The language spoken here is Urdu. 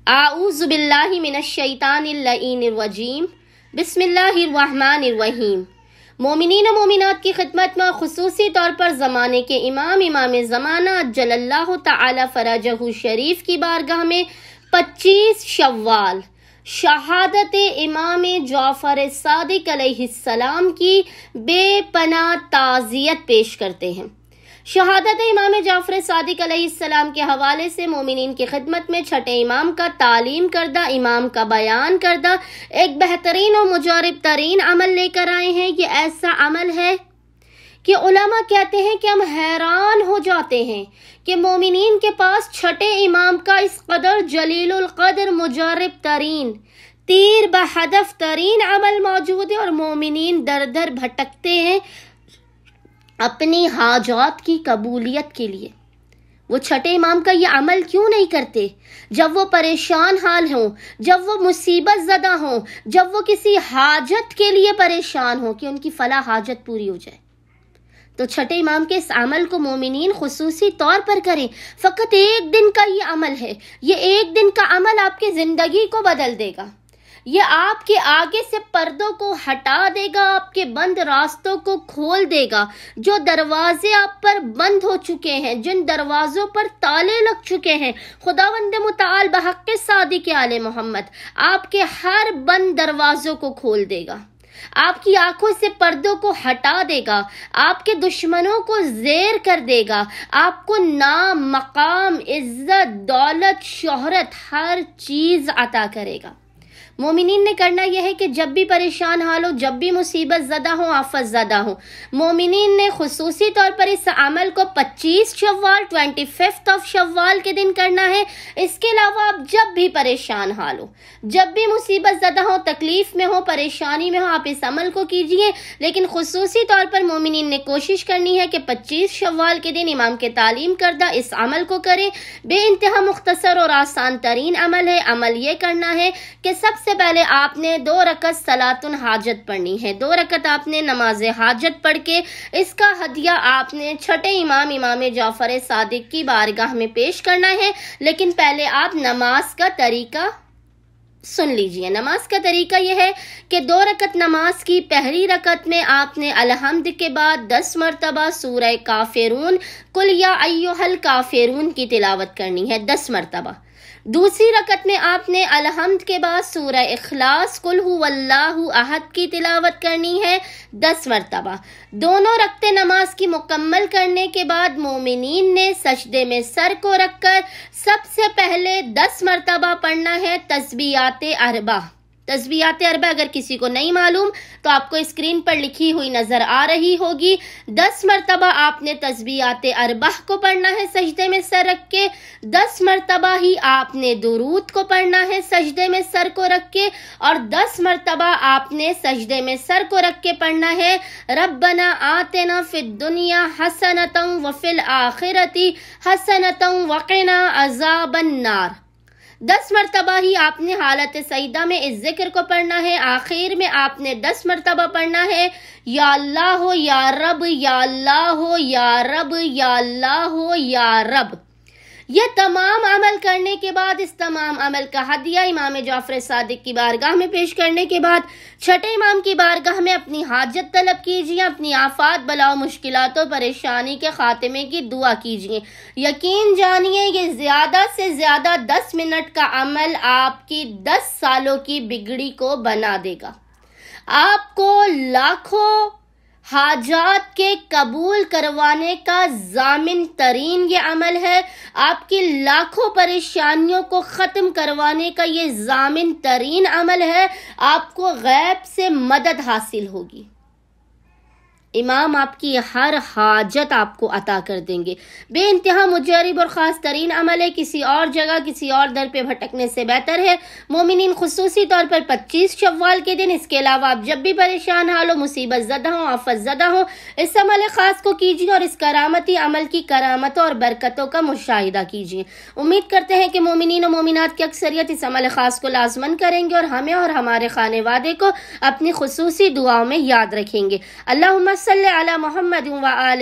اعوذ باللہ من الشیطان اللعین الرجیم بسم اللہ الرحمن الرحیم۔ مومنین و مومنات کی خدمت میں خصوصی طور پر زمانے کے امام زمانہ عجل اللہ تعالی فرجہ شریف کی بارگاہ میں 25 شوال شہادت امام جعفر صادق علیہ السلام کی بے پناہ تعزیت پیش کرتے ہیں۔ شہادت امام جعفر صادق علیہ السلام کے حوالے سے مومنین کی خدمت میں چھٹے امام کا تعلیم کردہ، امام کا بیان کردہ ایک بہترین اور مجرب ترین عمل لے کر آئے ہیں۔ یہ ایسا عمل ہے کہ علماء کہتے ہیں کہ ہم حیران ہو جاتے ہیں کہ مومنین کے پاس چھٹے امام کا اس قدر جلیل القدر مجرب ترین، تیر بہدف ترین عمل موجود ہے، اور مومنین در در بھٹکتے ہیں اپنی حاجات کی قبولیت کے لیے۔ وہ چھٹے امام کا یہ عمل کیوں نہیں کرتے؟ جب وہ پریشان حال ہوں، جب وہ مصیبت زدہ ہوں، جب وہ کسی حاجت کے لیے پریشان ہوں کہ ان کی فلاں حاجت پوری ہو جائے، تو چھٹے امام کے اس عمل کو مومنین خصوصی طور پر کریں۔ فقط ایک دن کا یہ عمل ہے، یہ ایک دن کا عمل آپ کی زندگی کو بدل دے گا، یہ آپ کے آگے سے پردوں کو ہٹا دے گا، آپ کے بند راستوں کو کھول دے گا۔ جو دروازے آپ پر بند ہو چکے ہیں، جن دروازوں پر تالے لگ چکے ہیں، خداوند متعال بحق صادق آل محمد آپ کے ہر بند دروازوں کو کھول دے گا، آپ کی آنکھوں سے پردوں کو ہٹا دے گا، آپ کے دشمنوں کو زیر کر دے گا، آپ کو نام، مقام، عزت، دولت، شہرت، ہر چیز عطا کرے گا۔ مومنین نے کرنا یہ ہے کہ جب بھی پریشان حال ہو، جب بھی مصیبت زدہ ہوں، آفت زدہ ہوں، مومنین نے خصوصی طور پر اس عمل کو 25 شوال 25 شوال کے دن کرنا ہے۔ اس کے علاوہ آپ جب بھی پریشان حال ہو، جب بھی مصیبت زدہ ہو، تکلیف میں ہو، پریشانی میں ہو، آپ اس عمل کو کیجئے۔ لیکن خصوصی طور پر مومنین نے کوشش کرنی ہے کہ 25 شوال کے دن امام کے تعلیم کردہ اس عمل کو کریں۔ بے انتہا مختصر اور آسان ترین عمل ہے۔ عمل یہ کرنا ہے کہ سب سے پہلے آپ نے 2 رکعت صلاۃ الحاجت پڑھنی ہے۔ 2 رکعت آپ نے نماز حاجت پڑھ کے اس کا ہدیہ آپ نے چھٹے امام جعفر صادق کی بارگاہ میں پیش کرنا ہے۔ لیکن پہلے آپ نماز کا طریقہ سن لیجئے۔ نماز کا طریقہ یہ ہے کہ 2 رکعت نماز کی پہلی رکعت میں آپ نے الحمد کے بعد 10 مرتبہ سورہ کافرون، قل یا ایھا الکافرون کی تلاوت کرنی ہے 10 مرتبہ۔ دوسری رکعت میں آپ نے الحمد کے بعد سورہ اخلاص، قل ھو اللہ احد کی تلاوت کرنی ہے 10 مرتبہ۔ دونوں رکعتیں نماز کی مکمل کرنے کے بعد مومنین نے سجدے میں سر کو رکھ کر سب سے پہلے 10 مرتبہ پڑھنا ہے تسبیحات 4۔ تسبیحات 4 اگر کسی کو نہیں معلوم تو آپ کو اسکرین پر لکھی ہوئی نظر آ رہی ہوگی۔ 10 مرتبہ آپ نے تسبیحات 4 کو پڑھنا ہے سجدے میں سر رکھ کے۔ 10 مرتبہ ہی آپ نے درود کو پڑھنا ہے سجدے میں سر کو رکھ کے، اور 10 مرتبہ آپ نے سجدے میں سر کو رکھ کے پڑھنا ہے ربنا آتنا فی الدنیا حسنۃ وفی الآخرۃ حسنۃ وقنا عذاب النار۔ 10 مرتبہ ہی آپ نے حالت سجدہ میں اس ذکر کو پڑھنا ہے۔ آخر میں آپ نے 10 مرتبہ پڑھنا ہے یا اللہ ہو یا رب، یا اللہ ہو یا رب، یا اللہ ہو یا رب۔ یہ تمام عمل کرنے کے بعد، اس تمام عمل کا ہدیہ امام جعفر صادق کی بارگاہ میں پیش کرنے کے بعد چھٹے امام کی بارگاہ میں اپنی حاجت طلب کیجیے، اپنی آفات، بلاؤ، مشکلات و پریشانی کے خاتمے کی دعا کیجیے۔ یقین جانیے یہ زیادہ سے زیادہ 10 منٹ کا عمل آپ کی 10 سالوں کی بگڑی کو بنا دے گا، آپ کو لاکھوں حاجات کے قبول کروانے کا ضامن ترین یہ عمل ہے، آپ کی لاکھوں پریشانیوں کو ختم کروانے کا یہ ضامن ترین عمل ہے۔ آپ کو غیب سے مدد حاصل ہوگی، امام آپ کی ہر حاجت آپ کو عطا کر دیں گے۔ بے انتہا مجرب اور خاص ترین عمل ہے، کسی اور جگہ، کسی اور در پہ بھٹکنے سے بہتر ہے مومنین خصوصی طور پر 25 شوال کے دن، اس کے علاوہ آپ جب بھی پریشان حال ہو، مصیبت زدہ ہوں، آفت زدہ ہوں، اس عمل خاص کو کیجیے اور اس کرامتی عمل کی کرامتوں اور برکتوں کا مشاہدہ کیجیے۔ امید کرتے ہیں کہ مومنین و مومنات کی اکثریت اس عمل خاص کو لازمن کریں گے اور ہمیں اور ہمارے خانے وادے کو اپنی خصوصی دعاؤں میں یاد رکھیں گے۔ اللہم صلی علی محمد و آل